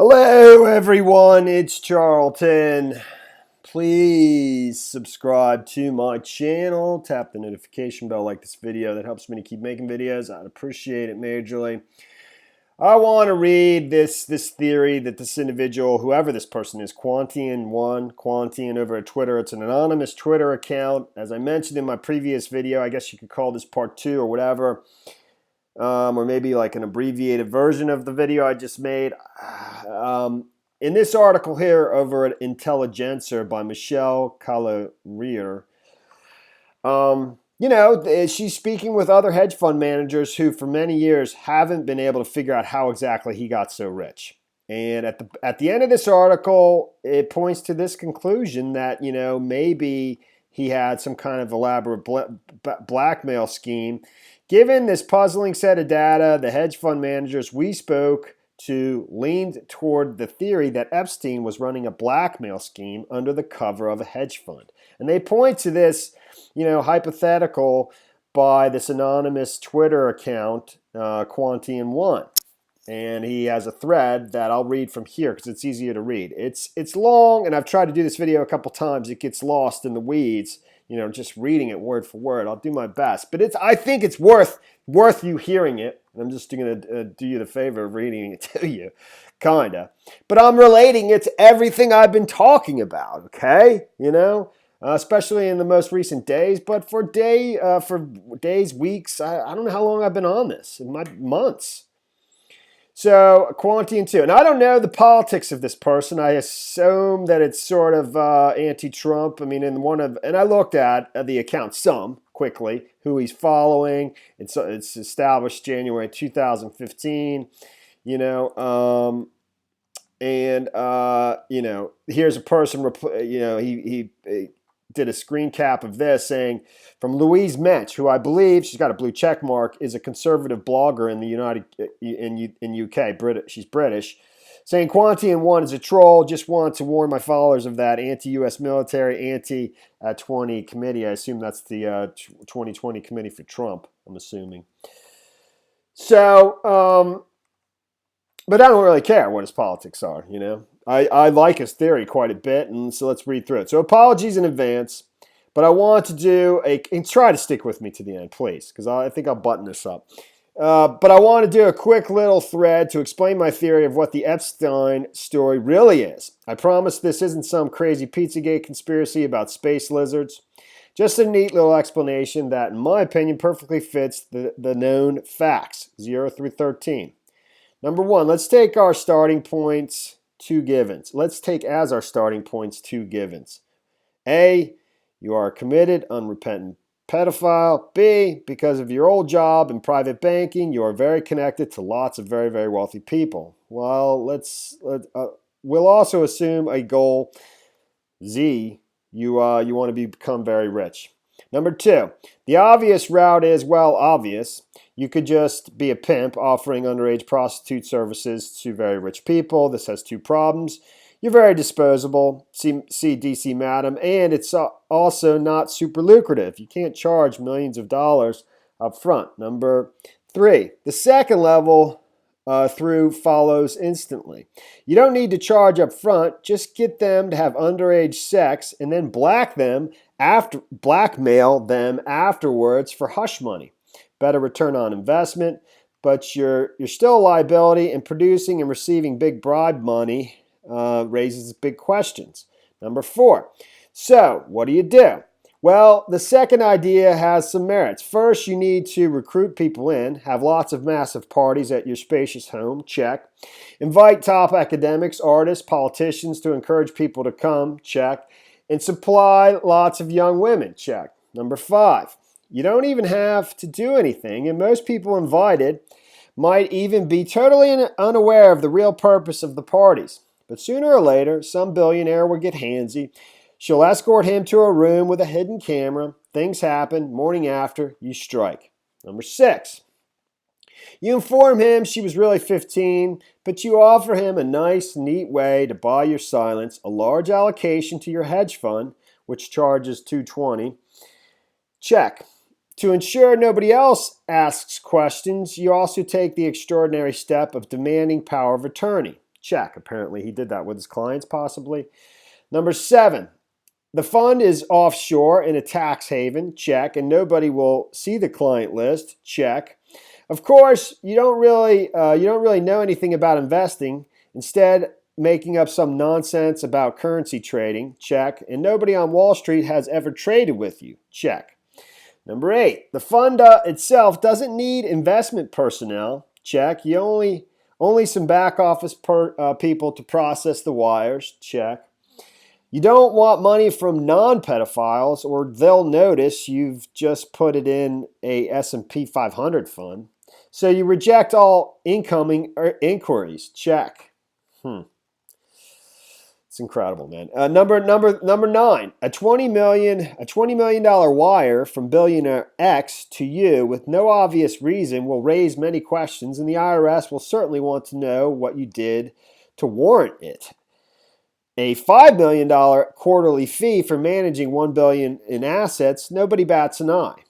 Hello, everyone. It's Charlton. Please subscribe to my channel. Tap the notification bell, like this video. That helps me to keep making videos. I'd appreciate it majorly. I want to read this theory that this individual, whoever this person is, Quantian over at Twitter. It's an anonymous Twitter account. As I mentioned in my previous video, I guess you could call this part 2 or whatever. Or maybe like an abbreviated version of the video I just made. In this article here over at Intelligencer by Michelle Collier, she's speaking with other hedge fund managers who for many years haven't been able to figure out how exactly he got so rich. And at the end of this article, it points to this conclusion that, maybe he had some kind of elaborate blackmail scheme. Given this puzzling set of data, the hedge fund managers we spoke to leaned toward the theory that Epstein was running a blackmail scheme under the cover of a hedge fund. And they point to this, hypothetical by this anonymous Twitter account, Quantian1. And he has a thread that I'll read from here because it's easier to read. It's long, and I've tried to do this video a couple times. It gets lost in the weeds, just reading it word for word. I'll do my best. But I think it's worth you hearing it. I'm just going to do you the favor of reading it to you, kind of. But I'm relating it to everything I've been talking about, okay? Especially in the most recent days. But for days, weeks, I don't know how long I've been on this. In my months. So, Quantian 2. And I don't know the politics of this person. I assume that it's sort of anti-Trump. And I looked at the account quickly, who he's following. It's established January 2015, here's a person, he did a screen cap of this saying, from Louise Mensch, who I believe, she's got a blue check mark, is a conservative blogger in the in UK. She's British, saying Quantian1 is a troll. Just want to warn my followers of that anti-U.S. military, anti-20 committee. I assume that's the 2020 committee for Trump. I'm assuming. So, but I don't really care what his politics are. I like his theory quite a bit, and so let's read through it. So apologies in advance. But I want to do and try to stick with me to the end, please, because I think I'll button this up. But I want to do a quick little thread to explain my theory of what the Epstein story really is. I promise this isn't some crazy Pizzagate conspiracy about space lizards. Just a neat little explanation that, in my opinion, perfectly fits the known facts, 0 through 13. Number 1, let's take our starting points, 2 givens. Let's take as our starting points 2 givens. A, you are a committed, unrepentant pedophile. B, because of your old job in private banking, you are very connected to lots of very, very wealthy people. Well, we'll also assume a goal. Z, you want to become very rich. Number 2, the obvious route is, obvious. You could just be a pimp offering underage prostitute services to very rich people. This has 2 problems. You're very disposable, see DC Madam, and it's also not super lucrative. You can't charge millions of dollars up front. Number 3, the second level through follows instantly. You don't need to charge up front. Just get them to have underage sex and then blackmail them afterwards for hush money. Better return on investment, but you're still a liability, and producing and receiving big bribe money raises big questions. Number 4, so what do you do? Well, the second idea has some merits. First, you need to recruit people in, have lots of massive parties at your spacious home, check. Invite top academics, artists, politicians to encourage people to come, check. And supply lots of young women, check. Number 5, you don't even have to do anything, and most people invited might even be totally unaware of the real purpose of the parties. But sooner or later, some billionaire will get handsy. She'll escort him to a room with a hidden camera. Things happen. Morning after, you strike. Number 6, you inform him she was really 15, but you offer him a nice, neat way to buy your silence, a large allocation to your hedge fund, which charges $220. Check. To ensure nobody else asks questions, you also take the extraordinary step of demanding power of attorney. Check. Apparently he did that with his clients, possibly. Number 7, the fund is offshore in a tax haven. Check. And nobody will see the client list. Check. Of course, you don't really know anything about investing. Instead, making up some nonsense about currency trading. Check. And nobody on Wall Street has ever traded with you. Check. Number 8, the fund itself doesn't need investment personnel. Check. You only some back office people to process the wires. Check. You don't want money from non-pedophiles, or they'll notice you've just put it in a S&P 500 fund. So you reject all incoming inquiries. Check. It's incredible, man. Number 9, a $20 million wire from billionaire X to you with no obvious reason will raise many questions, and the IRS will certainly want to know what you did to warrant it. A $5 million quarterly fee for managing $1 billion in assets, nobody bats an eye.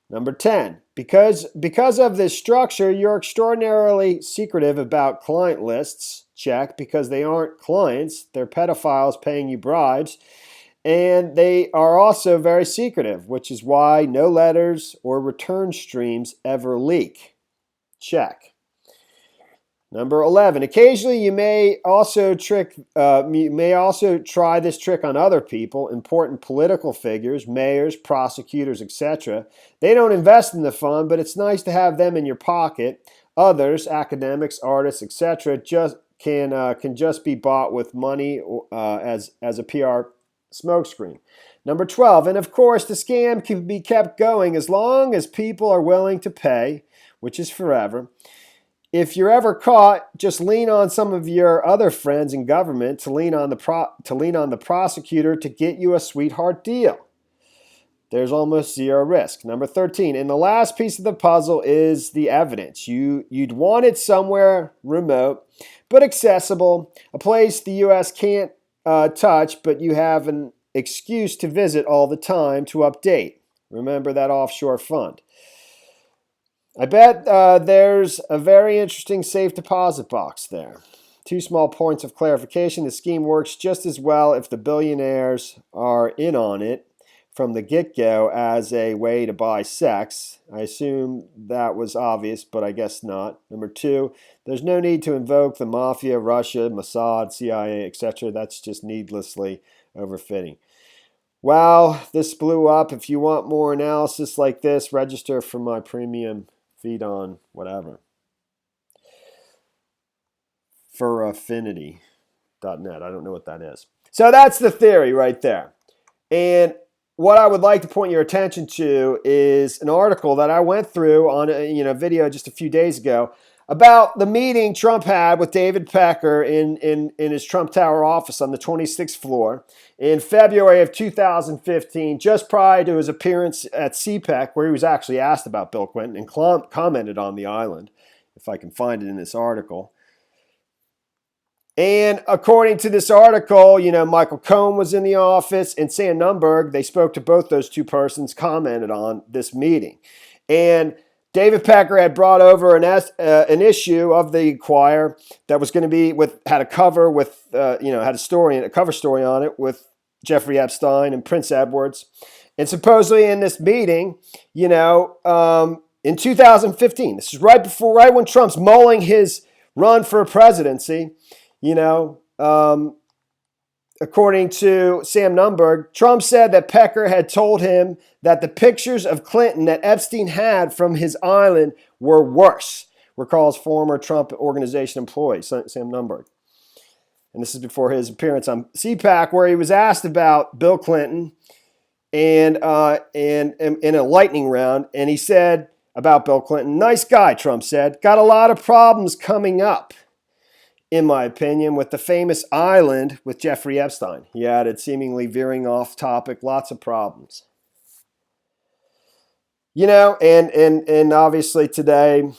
Number 10, because of this structure, you're extraordinarily secretive about client lists. Check. Because they aren't clients, they're pedophiles paying you bribes. And they are also very secretive, which is why no letters or return streams ever leak. Check. Number 11, occasionally you may also try this trick on other people, important political figures, mayors, prosecutors, etc. They don't invest in the fund, but it's nice to have them in your pocket. Others, academics, artists, etc., can just be bought with money as a PR smokescreen. Number 12, and of course the scam can be kept going as long as people are willing to pay, which is forever. If you're ever caught, just lean on some of your other friends in government to lean on the prosecutor to get you a sweetheart deal. There's almost zero risk. Number 13, and the last piece of the puzzle is the evidence. You'd want it somewhere remote, but accessible, a place the U.S. can't touch, but you have an excuse to visit all the time to update. Remember that offshore fund. I bet there's a very interesting safe deposit box there. 2 small points of clarification. The scheme works just as well if the billionaires are in on it from the get-go as a way to buy sex. I assume that was obvious, but I guess not. Number 2, there's no need to invoke the mafia, Russia, Mossad, CIA, etc. That's just needlessly overfitting. Wow, this blew up. If you want more analysis like this, register for my premium feed on whatever. For affinity.net. I don't know what that is. So that's the theory right there. And what I would like to point your attention to is an article that I went through on a video just a few days ago about the meeting Trump had with David Pecker in his Trump Tower office on the 26th floor in February of 2015, just prior to his appearance at CPEC, where he was actually asked about Bill Clinton and commented on the island, if I can find it in this article. And according to this article, Michael Cohen was in the office and Sam Nunberg. They spoke to both those two persons, commented on this meeting. And David Pecker had brought over an issue of the Inquirer that was going to be had a cover with had a cover story on it with Jeffrey Epstein and Prince Edwards, and supposedly in this meeting, in 2015, this is right when Trump's mulling his run for presidency, according to Sam Nunberg, Trump said that Pecker had told him that the pictures of Clinton that Epstein had from his island were worse, recalls former Trump Organization employee Sam Nunberg. And this is before his appearance on CPAC, where he was asked about Bill Clinton and in a lightning round, and he said about Bill Clinton, "Nice guy," Trump said, "got a lot of problems coming up, in my opinion, with the famous island with Jeffrey Epstein." He added, seemingly veering off topic, lots of problems. And obviously today,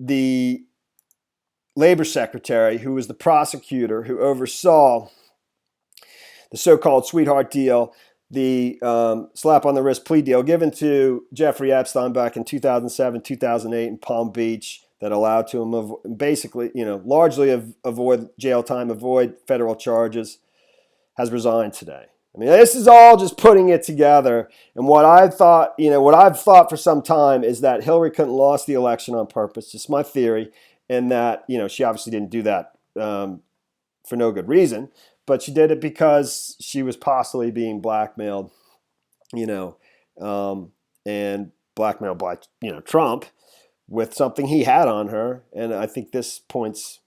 the Labor Secretary, who was the prosecutor who oversaw the so-called sweetheart deal, the slap on the wrist plea deal given to Jeffrey Epstein back in 2007, 2008 in Palm Beach, that allowed to him basically, largely avoid jail time, avoid federal charges, has resigned today. I mean, this is all just putting it together. And what I've thought for some time is that Hillary Clinton lost the election on purpose. Just my theory, and that she obviously didn't do that for no good reason, but she did it because she was possibly being blackmailed, and blackmailed by Trump with something he had on her. And I think this points,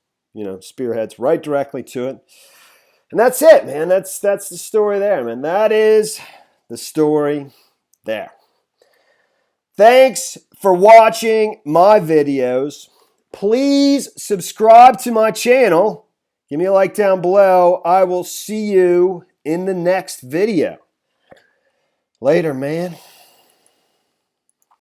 spearheads right directly to it. And that's it, man. That's the story there, man. That is the story there. Thanks for watching my videos. Please subscribe to my channel. Give me a like down below. I will see you in the next video. Later, man.